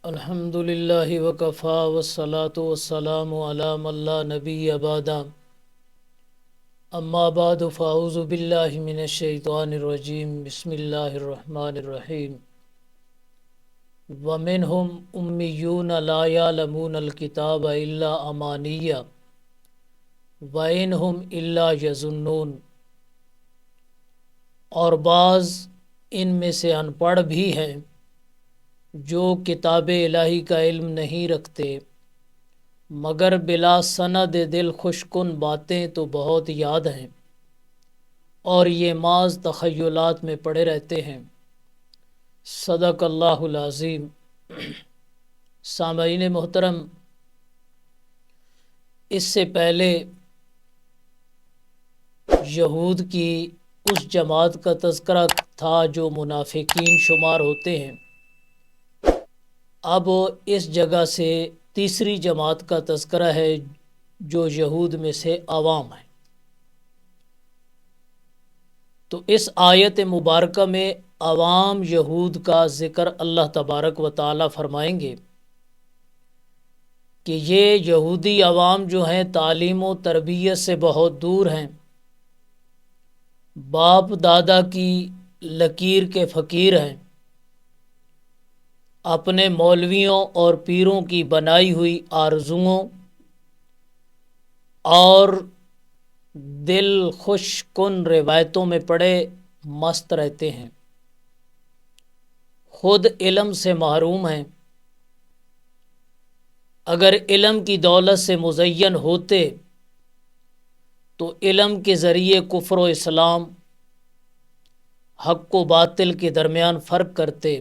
الحمدللہ وکفا والصلاة والسلام علی من لا نبی بعدہ اما بعد فاعوذ باللہ من الشیطان الرجیم بسم اللہ الرحمن الرحیم ومنہم امیون لا یعلمون الکتاب الا امانیہ وانہم الا یظنون، اور بعض ان میں سے ان پڑھ بھی ہیں جو کتاب الہی کا علم نہیں رکھتے مگر بلا سند دل خوش کن باتیں تو بہت یاد ہیں، اور یہ محض تخیلات میں پڑے رہتے ہیں۔ صدق اللہ العظیم۔ سامعین محترم، اس سے پہلے یہود کی اس جماعت کا تذکرہ تھا جو منافقین شمار ہوتے ہیں۔ اب اس جگہ سے تیسری جماعت کا تذکرہ ہے جو یہود میں سے عوام ہیں۔ تو اس آیت مبارکہ میں عوام یہود کا ذکر اللہ تبارک و تعالی فرمائیں گے کہ یہ یہودی عوام جو ہیں تعلیم و تربیت سے بہت دور ہیں، باپ دادا کی لکیر کے فقیر ہیں، اپنے مولویوں اور پیروں کی بنائی ہوئی آرزوؤں اور دل خوش کن روایتوں میں پڑے مست رہتے ہیں، خود علم سے محروم ہیں۔ اگر علم کی دولت سے مزین ہوتے تو علم کے ذریعے کفر و اسلام، حق و باطل کے درمیان فرق کرتے۔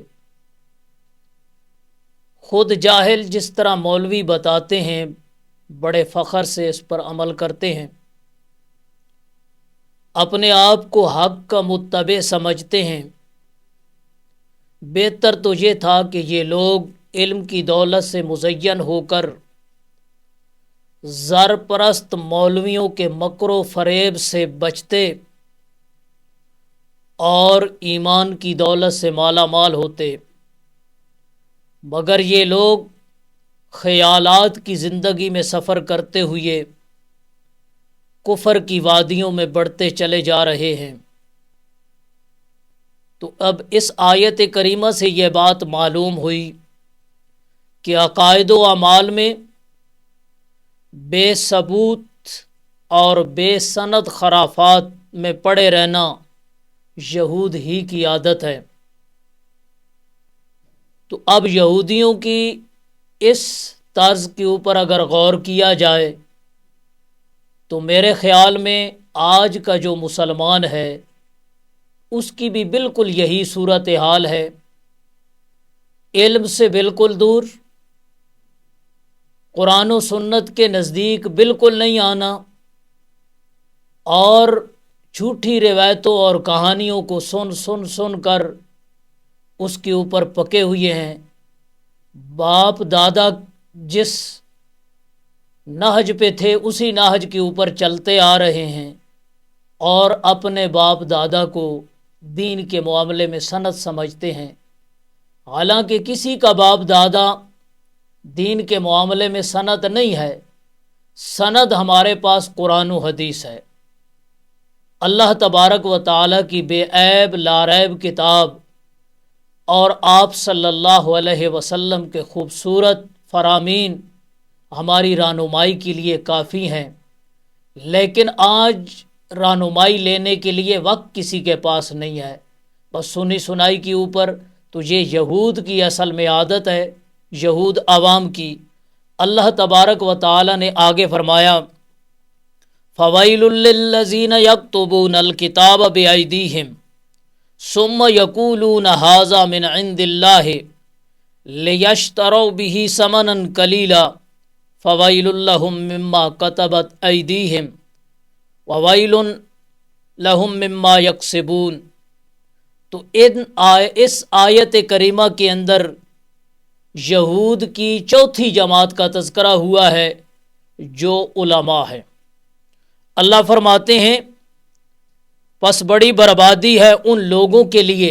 خود جاہل جس طرح مولوی بتاتے ہیں بڑے فخر سے اس پر عمل کرتے ہیں، اپنے آپ کو حق کا متبع سمجھتے ہیں۔ بہتر تو یہ تھا کہ یہ لوگ علم کی دولت سے مزین ہو کر زر پرست مولویوں کے مکر و فریب سے بچتے اور ایمان کی دولت سے مالا مال ہوتے، مگر یہ لوگ خیالات کی زندگی میں سفر کرتے ہوئے کفر کی وادیوں میں بڑھتے چلے جا رہے ہیں۔ تو اب اس آیت کریمہ سے یہ بات معلوم ہوئی کہ عقائد و اعمال میں بے ثبوت اور بے سند خرافات میں پڑے رہنا یہود ہی کی عادت ہے۔ تو اب یہودیوں کی اس طرز کے اوپر اگر غور کیا جائے تو میرے خیال میں آج کا جو مسلمان ہے اس کی بھی بالکل یہی صورتحال ہے، علم سے بالکل دور، قرآن و سنت کے نزدیک بالکل نہیں آنا، اور جھوٹی روایتوں اور کہانیوں کو سن کر اس کے اوپر پکے ہوئے ہیں۔ باپ دادا جس نہج پہ تھے اسی نہج کے اوپر چلتے آ رہے ہیں، اور اپنے باپ دادا کو دین کے معاملے میں سند سمجھتے ہیں، حالانکہ کسی کا باپ دادا دین کے معاملے میں سند نہیں ہے۔ سند ہمارے پاس قرآن و حدیث ہے، اللہ تبارک و تعالی کی بے عیب لاریب کتاب اور آپ صلی اللہ علیہ وسلم کے خوبصورت فرامین ہماری رہنمائی کے لیے کافی ہیں۔ لیکن آج رہنمائی لینے کے لیے وقت کسی کے پاس نہیں ہے، بس سنی سنائی کے اوپر۔ تو یہ یہود کی اصل میں عادت ہے، یہود عوام کی۔ اللہ تبارک و تعالی نے آگے فرمایا فَوَيْلٌ لِّلَّذِينَ يَكْتُبُونَ الْكِتَابَ بِأَيْدِيهِمْ ثُمَّ يَقُولُونَ هَٰذَا مِنْ عِندِ اللَّهِ لِيَشْتَرَوْا بِهِ ثَمَنًا قَلِيلًا فَوَيْلٌ لَّهُم مِّمَّا كَتَبَتْ أَيْدِيهِمْ وَوَيْلٌ لَّهُم مِّمَّا يَكْسِبُونَ۔ تو اس آیت کریمہ کے اندر یہود کی چوتھی جماعت کا تذکرہ ہوا ہے جو علماء ہے۔ اللہ فرماتے ہیں پس بڑی بربادی ہے ان لوگوں کے لیے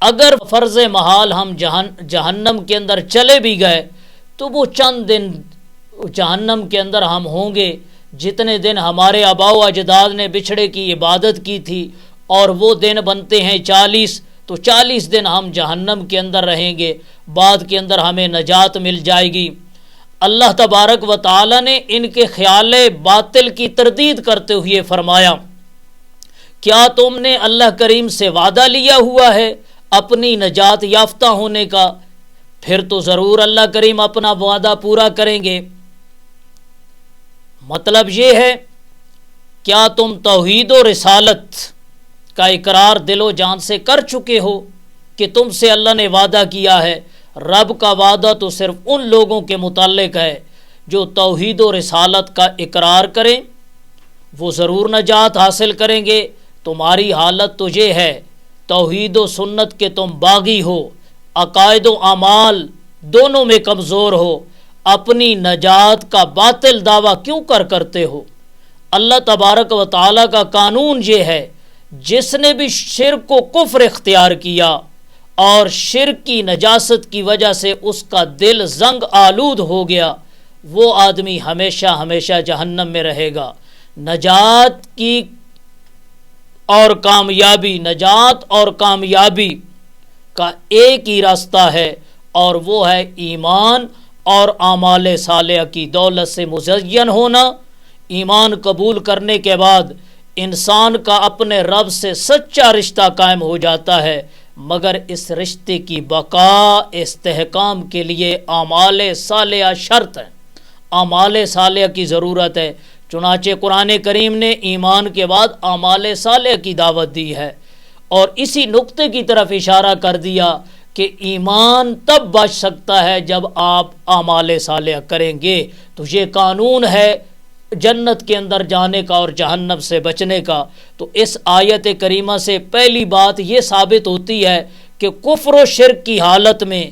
اگر فرض محال ہم جہنم کے اندر چلے بھی گئے تو وہ چند دن جہنم کے اندر ہم ہوں گے، جتنے دن ہمارے آباء و اجداد نے بچھڑے کی عبادت کی تھی، اور وہ دن بنتے ہیں 40، تو 40 دن ہم جہنم کے اندر رہیں گے، بعد کے اندر ہمیں نجات مل جائے گی۔ اللہ تبارک و تعالی نے ان کے خیال باطل کی تردید کرتے ہوئے فرمایا، کیا تم نے اللہ کریم سے وعدہ لیا ہوا ہے اپنی نجات یافتہ ہونے کا؟ پھر تو ضرور اللہ کریم اپنا وعدہ پورا کریں گے۔ مطلب یہ ہے، کیا تم توحید و رسالت کا اقرار دل و جان سے کر چکے ہو کہ تم سے اللہ نے وعدہ کیا ہے؟ رب کا وعدہ تو صرف ان لوگوں کے متعلق ہے جو توحید و رسالت کا اقرار کریں، وہ ضرور نجات حاصل کریں گے۔ تمہاری حالت تو یہ ہے، توحید و سنت کے تم باغی ہو، عقائد و اعمال دونوں میں کمزور ہو، اپنی نجات کا باطل دعویٰ کیوں کرتے ہو؟ اللہ تبارک و تعالیٰ کا قانون یہ ہے، جس نے بھی شرک و کفر اختیار کیا اور شرک کی نجاست کی وجہ سے اس کا دل زنگ آلود ہو گیا، وہ آدمی ہمیشہ ہمیشہ جہنم میں رہے گا۔ نجات اور کامیابی کا ایک ہی راستہ ہے، اور وہ ہے ایمان اور اعمال صالحہ کی دولت سے مزین ہونا۔ ایمان قبول کرنے کے بعد انسان کا اپنے رب سے سچا رشتہ قائم ہو جاتا ہے، مگر اس رشتے کی بقا استحکام کے لیے اعمال صالحہ شرط ہے، اعمال صالحہ کی ضرورت ہے۔ چنانچہ قرآن کریم نے ایمان کے بعد اعمال صالحہ کی دعوت دی ہے، اور اسی نقطے کی طرف اشارہ کر دیا کہ ایمان تب بچ سکتا ہے جب آپ اعمال صالحہ کریں گے۔ تو یہ قانون ہے جنت کے اندر جانے کا اور جہنم سے بچنے کا۔ تو اس آیت کریمہ سے پہلی بات یہ ثابت ہوتی ہے کہ کفر و شرک کی حالت میں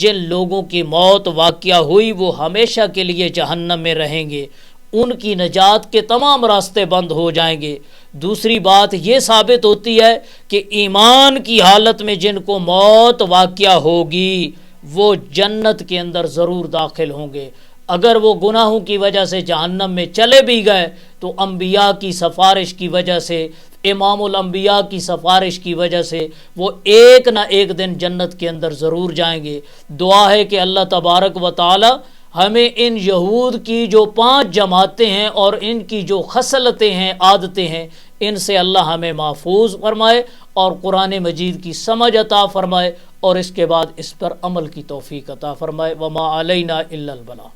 جن لوگوں کی موت واقعہ ہوئی وہ ہمیشہ کے لیے جہنم میں رہیں گے، ان کی نجات کے تمام راستے بند ہو جائیں گے۔ دوسری بات یہ ثابت ہوتی ہے کہ ایمان کی حالت میں جن کو موت واقعہ ہوگی وہ جنت کے اندر ضرور داخل ہوں گے۔ اگر وہ گناہوں کی وجہ سے جہنم میں چلے بھی گئے تو انبیاء کی سفارش کی وجہ سے، امام الانبیاء کی سفارش کی وجہ سے وہ ایک نہ ایک دن جنت کے اندر ضرور جائیں گے۔ دعا ہے کہ اللہ تبارک و تعالی ہمیں ان یہود کی جو 5 جماعتیں ہیں اور ان کی جو خصلتیں ہیں، عادتیں ہیں، ان سے اللہ ہمیں محفوظ فرمائے اور قرآن مجید کی سمجھ عطا فرمائے، اور اس کے بعد اس پر عمل کی توفیق عطا فرمائے۔ وما علینا الا البلاغ۔